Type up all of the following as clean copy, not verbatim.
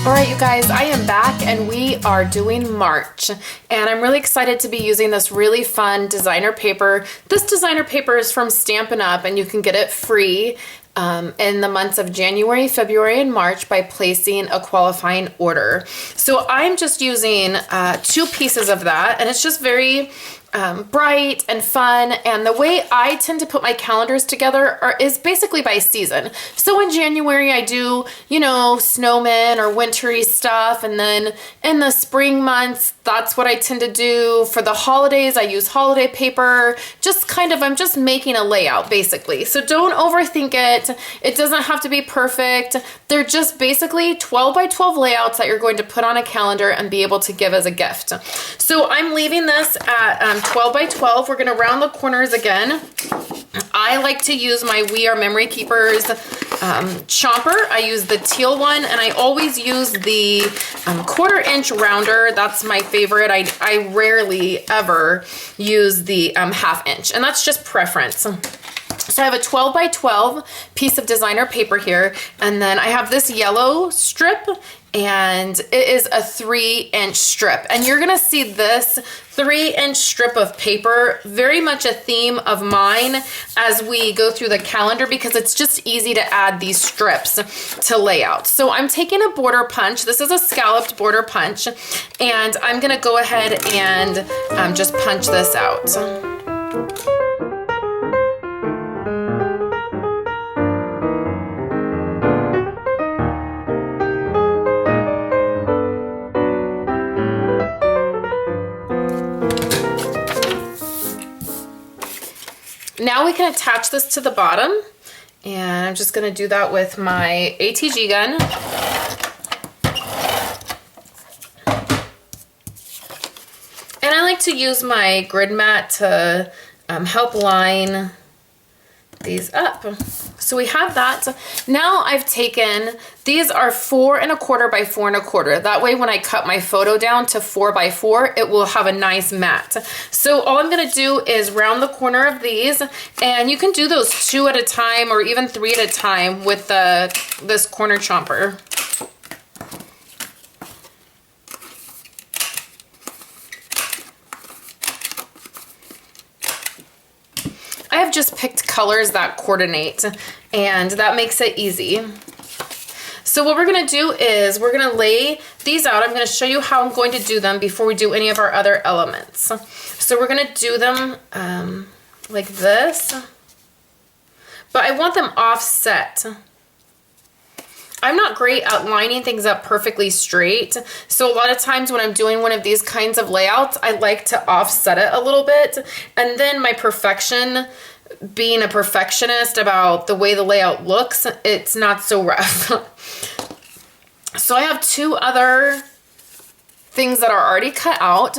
All right, you guys, I am back and we are doing March, and I'm really excited to be using this really fun designer paper. This designer paper is from Stampin' Up, and you can get it free in the months of January, February, and March by placing a qualifying order. So I'm just using 2 pieces of that, and it's just very bright and fun. And the way I tend to put my calendars together is basically by season. So in January I do, you know, snowmen or wintry stuff, and then in the spring months that's what I tend to do. For the holidays I use holiday paper. Just kind of, I'm just making a layout basically. So don't overthink it. It doesn't have to be perfect. They're just basically 12 by 12 layouts that you're going to put on a calendar and be able to give as a gift. So I'm leaving this at 12 by 12. We're gonna round the corners again. I like to use my We Are Memory Keepers chomper. I use the teal one, and I always use the 1/4 inch rounder. That's my favorite. I rarely ever use the 1/2 inch, and that's just preference. So I have a 12 by 12 piece of designer paper here, and then I have this yellow strip, and it is a 3-inch strip. And you're gonna see this 3-inch strip of paper, very much a theme of mine as we go through the calendar, because it's just easy to add these strips to layout. So I'm taking a border punch. This is a scalloped border punch, and I'm gonna go ahead and just punch this out. Now we can attach this to the bottom, and I'm just going to do that with my ATG gun. And I like to use my grid mat to help line these up. So we have that. Now I've taken, these are 4 1/4 by 4 1/4. That way when I cut my photo down to 4 by 4, it will have a nice mat. So all I'm gonna do is round the corner of these, and you can do those 2 at a time or even 3 at a time with this corner chomper. I have just picked colors that coordinate, and that makes it easy. So what we're gonna do is we're gonna lay these out. I'm gonna show you how I'm going to do them before we do any of our other elements. So we're gonna do them like this, but I want them offset. I'm not great at lining things up perfectly straight, so a lot of times when I'm doing one of these kinds of layouts, I like to offset it a little bit, and then my perfection, being a perfectionist about the way the layout looks, it's not so rough. So I have 2 other things that are already cut out.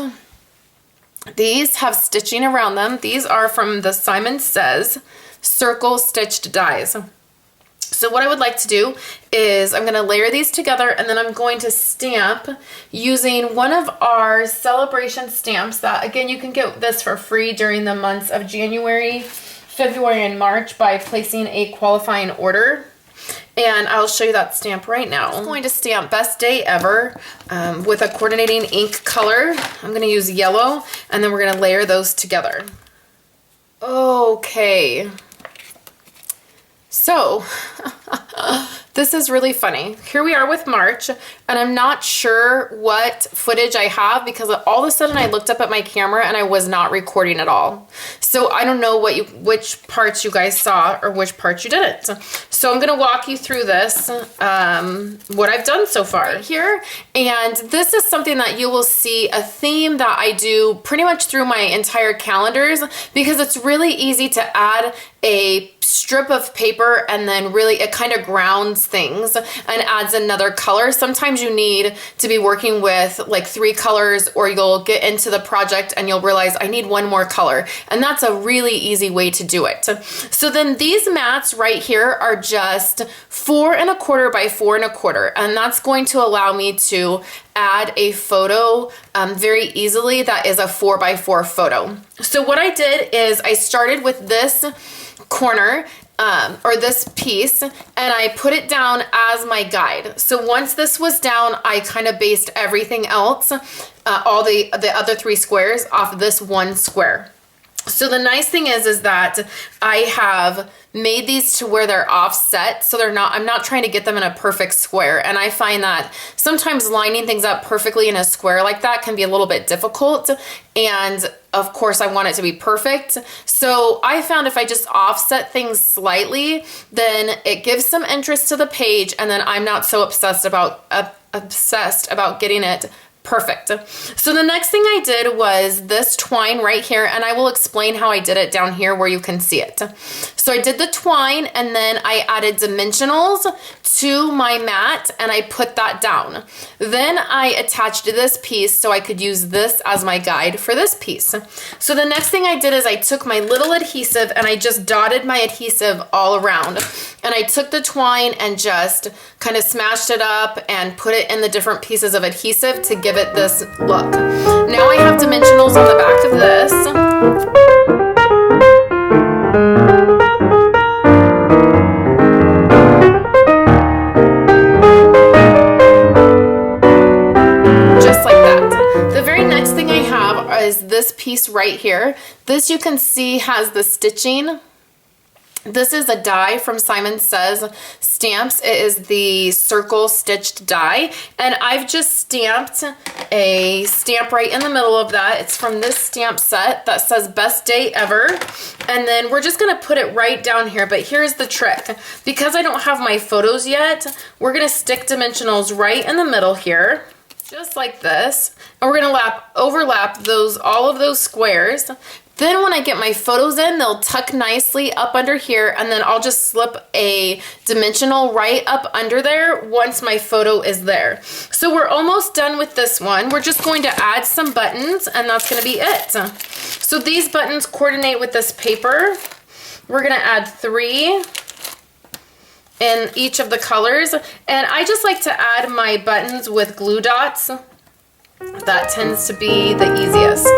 These have stitching around them. These are from the Simon Says circle stitched dies. So what I would like to do is I'm going to layer these together, and then I'm going to stamp using one of our celebration stamps that, again, you can get this for free during the months of January, February, and March by placing a qualifying order. And I'll show you that stamp right now. I'm going to stamp Best Day Ever with a coordinating ink color. I'm going to use yellow, and then we're going to layer those together. Okay. So, this is really funny. Here we are with March, and I'm not sure what footage I have because all of a sudden I looked up at my camera and I was not recording at all. So I don't know which parts you guys saw or which parts you didn't. So I'm gonna walk you through this, what I've done so far here. And this is something that you will see, a theme that I do pretty much through my entire calendars, because it's really easy to add a strip of paper, and then really it kind of grounds things and adds another color. Sometimes you need to be working with like 3 colors, or you'll get into the project and you'll realize I need 1 more color, and that's a really easy way to do it. So then these mats right here are just 4 1/4 by 4 1/4, and that's going to allow me to add a photo very easily that is a 4 by 4 photo. So what I did is I started with this corner or this piece, and I put it down as my guide. So once this was down, I kind of based everything else, all the other 3 squares off of this one square. So the nice thing is that I have made these to where they're offset, so I'm not trying to get them in a perfect square. And I find that sometimes lining things up perfectly in a square like that can be a little bit difficult. And of course I want it to be perfect. So I found if I just offset things slightly, then it gives some interest to the page, and then I'm not so obsessed about getting it perfect. So the next thing I did was this twine right here, and I will explain how I did it down here where you can see it. So I did the twine, and then I added dimensionals to my mat, and I put that down. Then I attached this piece so I could use this as my guide for this piece. So the next thing I did is I took my little adhesive and I just dotted my adhesive all around. And I took the twine and just kind of smashed it up and put it in the different pieces of adhesive to give it this look. Now I have dimensionals on the back of this. Just like that. The very next thing I have is this piece right here. This you can see has the stitching. This is a die from Simon Says Stamps. It is the circle stitched die, and I've just stamped a stamp right in the middle of that. It's from this stamp set that says best day ever, and then we're just gonna put it right down here. But here's the trick. Because I don't have my photos yet, we're gonna stick dimensionals right in the middle here, just like this, and we're gonna overlap all of those squares. Then when I get my photos in, they'll tuck nicely up under here, and then I'll just slip a dimensional right up under there once my photo is there. So we're almost done with this one. We're just going to add some buttons, and that's going to be it. So these buttons coordinate with this paper. We're going to add 3 in each of the colors, and I just like to add my buttons with glue dots. That tends to be the easiest.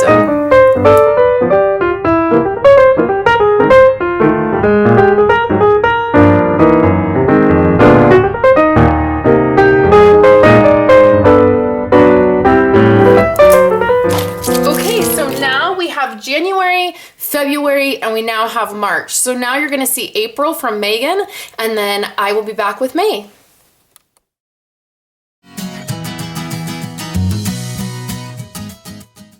January, February, and we now have March. So now you're going to see April from Megan, and then I will be back with May.